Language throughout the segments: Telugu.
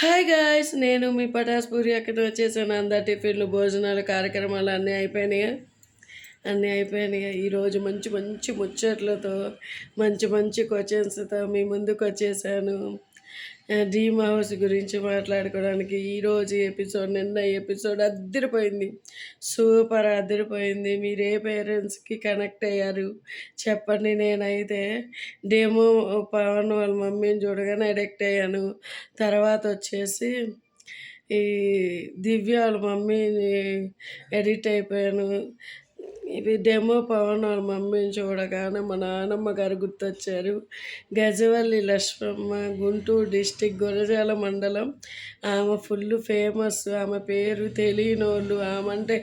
Hi guys! నేను మీ పటాస్ పూరి అక్కడ వచ్చేసాను. అందరి టిఫిన్లు, భోజనాలు, కార్యక్రమాలు అన్నీ అయిపోయినాయా? అన్నీ అయిపోయినాయా? ఈరోజు మంచి మంచి ముచ్చట్లతో, మంచి మంచి క్వశ్చన్స్‌తో మీ ముందుకు వచ్చేసాను. డ్రీమ్ హౌస్ గురించి మాట్లాడుకోవడానికి ఈరోజు ఎపిసోడ్, నిన్న ఎపిసోడ్ అద్దరిపోయింది. సూపర్ అద్దరిపోయింది. మీరు ఏ పేరెంట్స్‌కి కనెక్ట్ అయ్యారు చెప్పండి? నేనైతే డెమో పవన్ వాళ్ళ మమ్మీని చూడగానే అడిక్ట్ అయ్యాను. తర్వాత వచ్చేసి ఈ దివ్య వాళ్ళ మమ్మీని ఎడిక్ట్ అయిపోయాను. ఇవి డెమో పవన్ వాళ్ళ మమ్మీని చూడగానే మా నాన్నమ్మ గారు గుర్తొచ్చారు. గజవల్లి లక్ష్మమ్మ, గుంటూరు డిస్టిక్ గురజాల మండలం. ఆమె ఫుల్ ఫేమస్. ఆమె పేరు తెలియనోళ్ళు, ఆమె అంటే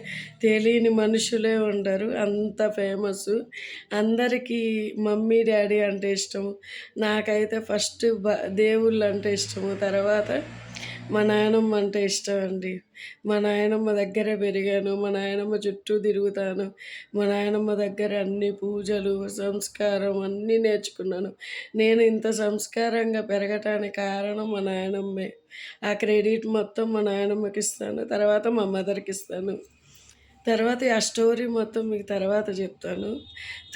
తెలియని మనుషులే ఉండరు, అంత ఫేమస్. అందరికీ మమ్మీ డాడీ అంటే ఇష్టం. నాకైతే ఫస్ట్ దేవుళ్ళు అంటే ఇష్టము. తర్వాత మా నాయనమ్మ అంటే ఇష్టం అండి. మా నాయనమ్మ దగ్గరే పెరిగాను. మా నాయనమ్మ చుట్టూ తిరుగుతాను. మా నాయనమ్మ దగ్గర అన్ని పూజలు, సంస్కారం అన్నీ నేర్చుకున్నాను. నేను ఇంత సంస్కారంగా పెరగటానికి కారణం మా నాయనమ్మే. ఆ క్రెడిట్ మొత్తం మా నాయనమ్మకి ఇస్తాను. తర్వాత మా మదర్కి ఇస్తాను. తర్వాత ఆ స్టోరీ మొత్తం మీకు తర్వాత చెప్తాను.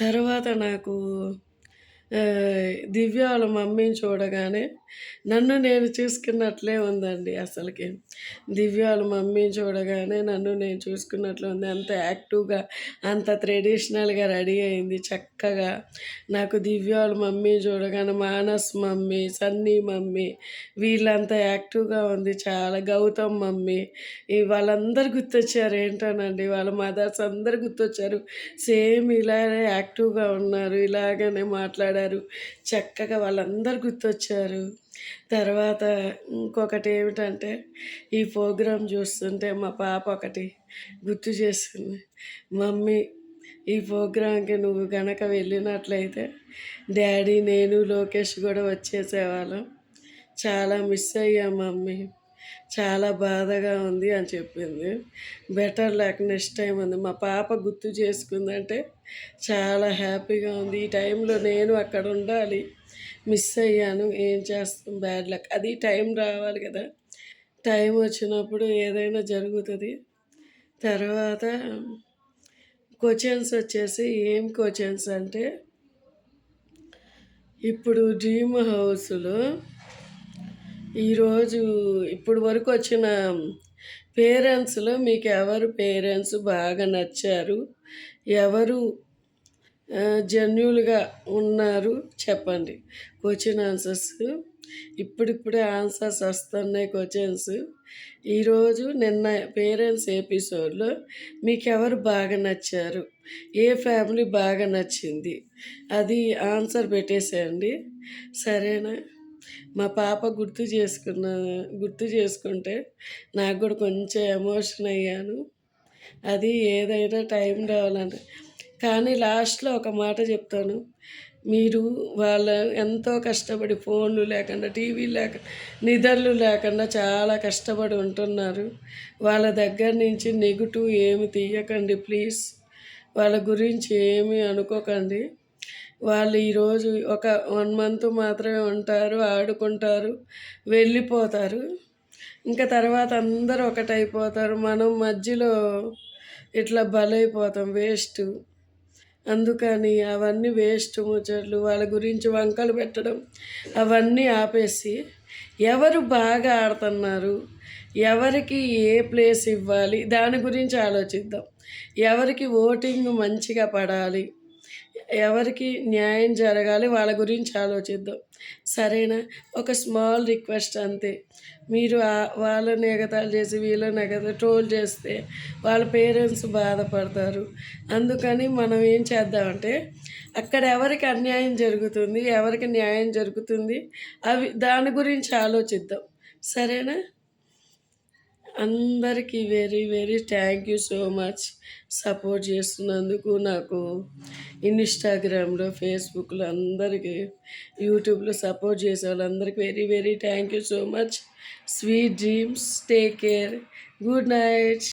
తర్వాత నాకు దివ్య వాళ్ళ మమ్మీని చూడగానే నన్ను నేను చూసుకున్నట్లే ఉందండి. అసలుకి దివ్య వాళ్ళ మమ్మీని చూడగానే నన్ను నేను చూసుకున్నట్లు ఉంది. అంత యాక్టివ్గా, అంత ట్రెడిషనల్గా రెడీ అయింది చక్కగా. నాకు దివ్య వాళ్ళ మమ్మీ చూడగానే మానస్ మమ్మీ, సన్నీ మమ్మీ వీళ్ళంతా యాక్టివ్గా ఉంది చాలా. గౌతమ్ మమ్మీ వాళ్ళందరూ గుర్తొచ్చారు. ఏంటోనండి, వాళ్ళ మదర్స్ అందరు గుర్తొచ్చారు. సేమ్ ఇలానే యాక్టివ్గా ఉన్నారు, ఇలాగనే మాట్లాడారు చక్కగా. వాళ్ళందరూ గుర్తొచ్చారు. తర్వాత ఇంకొకటి ఏమిటంటే, ఈ ప్రోగ్రాం చూస్తుంటే మా పాప ఒకటి గుర్తు చేస్తుంది. మమ్మీ, ఈ ప్రోగ్రాంకి నువ్వు గనక వెళ్ళినట్లయితే డాడీ, నేను, లోకేష్ కూడా వచ్చేసేవాళ్ళం. చాలా మిస్ అయ్యాం మమ్మీ, చాలా బాధగా ఉంది అని చెప్పింది. బెటర్ లక్ నెక్స్ట్ టైం ఉంది. మా పాప గుర్తు చేసుకుందంటే చాలా హ్యాపీగా ఉంది. ఈ టైంలో నేను అక్కడ ఉండాలి, మిస్ అయ్యాను. ఏం చేస్తాం, బ్యాడ్ లక్. అది టైం రావాలి కదా, టైం వచ్చినప్పుడు ఏదైనా జరుగుతుంది. తర్వాత క్వశ్చన్స్ వచ్చేసి ఏం క్వశ్చన్స్ అంటే, ఇప్పుడు డ్రీమ్ హౌస్లో ఈరోజు ఇప్పుడు వరకు వచ్చిన పేరెంట్స్లో మీకు ఎవరు పేరెంట్స్ బాగా నచ్చారు, ఎవరు జెన్యున్గా ఉన్నారు చెప్పండి. క్వశ్చన్ ఆన్సర్స్ ఇప్పుడిప్పుడే ఆన్సర్స్ వస్తున్నాయి. క్వశ్చన్స్ ఈరోజు నిన్న పేరెంట్స్ ఎపిసోడ్లో మీకు ఎవరు బాగా నచ్చారు, ఏ ఫ్యామిలీ బాగా నచ్చింది, అది ఆన్సర్ పెట్టేసేయండి, సరేనా? మా పాప గుర్తు చేసుకుంటే నాకు కూడా కొంచెం ఎమోషన్ అయ్యాను. అది ఏదైనా టైం రావాలంటే. కానీ లాస్ట్లో ఒక మాట చెప్తాను. మీరు వాళ్ళ ఎంతో కష్టపడి, ఫోన్లు లేకుండా, టీవీ లేకుండా, నిద్రలు లేకుండా చాలా కష్టపడి ఉంటున్నారు. వాళ్ళ దగ్గర నుంచి నెగిటివ్ ఏమి తీయకండి ప్లీజ్. వాళ్ళ గురించి ఏమీ అనుకోకండి. వాళ్ళు ఈరోజు ఒక 1 మంత్ మాత్రమే ఉంటారు, ఆడుకుంటారు, వెళ్ళిపోతారు. ఇంకా తర్వాత అందరూ ఒకటైపోతారు. మనం మధ్యలో ఇట్లా బలైపోతాం, వేస్ట్. అందుకని అవన్నీ వేస్ట్ ముచ్చట్లు, వాళ్ళ గురించి వంకలు పెట్టడం అవన్నీ ఆపేసి, ఎవరు బాగా ఆడుతున్నారు, ఎవరికి ఏ ప్లేస్ ఇవ్వాలి దాని గురించి ఆలోచిద్దాం. ఎవరికి ఓటింగ్ మంచిగా పడాలి, ఎవరికి న్యాయం జరగాలి, వాళ్ళ గురించి ఆలోచిద్దాం, సరేనా? ఒక స్మాల్ రిక్వెస్ట్ అంతే. మీరు వాళ్ళని ఎగతాళి చేసి వీళ్ళని ట్రోల్ చేస్తే వాళ్ళ పేరెంట్స్ బాధపడతారు. అందుకని మనం ఏం చేద్దామంటే, అక్కడ ఎవరికి అన్యాయం జరుగుతుంది, ఎవరికి న్యాయం జరుగుతుంది, దాని గురించి ఆలోచిద్దాం, సరేనా? అందరికీ very very thank you so much support చేస్తున్నందుకు. నాకు ఇన్స్టాగ్రామ్లో, ఫేస్బుక్లో, అందరికీ యూట్యూబ్లో సపోర్ట్ చేసే వాళ్ళందరికీ very very thank you so much. Sweet dreams, take care, good night.